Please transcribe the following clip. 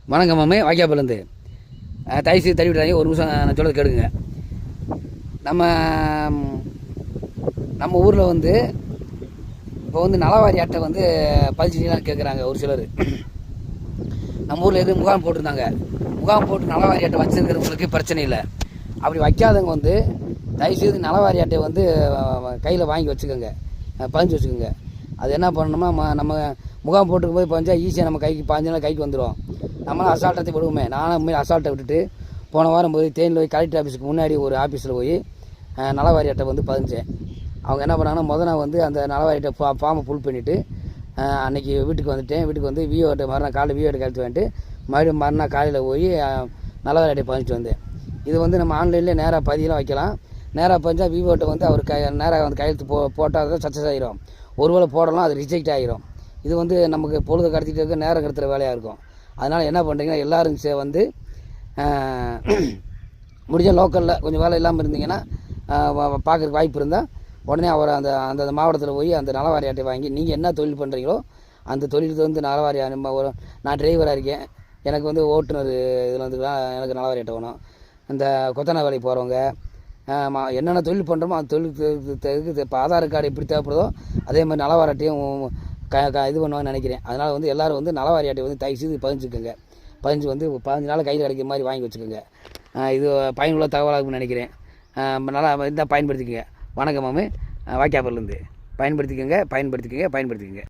வணக்கம் மாமே, வாய்க்காப்பிலேருந்து தயவுசெய்து தள்ளி விடாதீங்க. ஒரு நிமிஷம் நான் சொல்கிறது கேளுங்க. நம்ம ஊரில் வந்து இப்போ வந்து நலவாரி அட்டை வந்து பதிச்சுட்டீங்களான்னு கேட்குறாங்க ஒரு சிலர். நம்ம ஊரில் எதுவும் முகாம் போட்டிருந்தாங்க. முகாம் போட்டு நலவாரி அட்டை வச்சுருக்கிறவங்களுக்கு பிரச்சனை இல்லை. அப்படி வைக்காதவங்க வந்து தயவுசெய்து நலவாரி அட்டையை வந்து கையில் வாங்கி வச்சுக்கோங்க, பதிஞ்சு வச்சுக்கோங்க. அது என்ன பண்ணணுமா, நம்ம முகாம் போட்டுக்கும் போது பதிஞ்சா ஈஸியாக நம்ம பாஞ்சனால கைக்கு வந்துடும். நம்மளாம் அசால்ட்டத்தை விடுவோமே. நானும் உண்மையை அசால்ட்டை விட்டுட்டு போன வாரம் போய் தேனியில் போய் கலெக்டர் ஆஃபீஸுக்கு முன்னாடி ஒரு ஆஃபீஸில் போய் நலவாரி அட்டை வந்து பதிஞ்சேன். அவங்க என்ன பண்ணாங்கன்னா, நாள் வந்து அந்த நலவாரி அட்டை ஃபார்மை ஃபுல் பண்ணிவிட்டு அன்றைக்கி வீட்டுக்கு வந்துட்டேன். வீட்டுக்கு வந்து விஓட்ட மறுநாள் காலையில் விஓட்ட கழித்து வந்துட்டு மறுபடியும் மறுநாள் காலையில் போய் நலவாரி அட்டை பதிஞ்சிட்டு வந்தேன். இது வந்து நம்ம ஆன்லைனில் நேராக பதியெல்லாம் வைக்கலாம். நேராக பதிஞ்சா விஓட்ட வந்து அவர் நேராக வந்து கையெழுத்து போட்டால் தான் சக்ஸஸ் ஆகிரும். ஒருவேளை போடலாம், அது ரிஜெக்ட் ஆகிரும். இது வந்து நமக்கு பொழுது கடத்திட்டு இருக்க நேரம் கடத்துகிற வேலையாக இருக்கும். அதனால் என்ன பண்ணுறீங்கன்னா, எல்லோரும் வந்து முடிஞ்ச லோக்கலில் கொஞ்சம் வேலை இல்லாமல் இருந்தீங்கன்னா, பார்க்குறதுக்கு வாய்ப்பு இருந்தால் உடனே அவர் அந்த மாவட்டத்தில் போய் அந்த நலவாரி அட்டை வாங்கி, நீங்கள் என்ன தொழில் பண்ணுறீங்களோ அந்த தொழிலுக்கு வந்து நலவாரி நான் டிரைவராக இருக்கேன், எனக்கு வந்து ஓட்டுநர் இதில் வந்து எனக்கு நலவாரி அட்டை வேணும். இந்த கொத்தனார் வேலைக்கு போகிறவங்க என்னென்ன தொழில் பண்ணுறோமோ அந்த தொழிலுக்கு இப்போ ஆதார் கார்டு எப்படி தேவைப்படுதோ அதே மாதிரி நலவாரி அட்டையும் இது பண்ணுவாங்கன்னு நினைக்கிறேன். அதனால் வந்து எல்லோரும் வந்து நலவாரி அட்டை வந்து தயவுசெய்து பதிஞ்சுக்கோங்க. பதிஞ்சு வந்து 15 நாள் கையில் கிடைக்கிற மாதிரி வாங்கி வச்சுக்கோங்க. இது பயனுள்ள தகவலாக இருக்குன்னு நினைக்கிறேன். நல்லா இருந்தால் பயன்படுத்திக்கோங்க. வணக்கம் மாமே, வாய்க்காப்பிலேருந்து பயன்படுத்திக்கோங்க.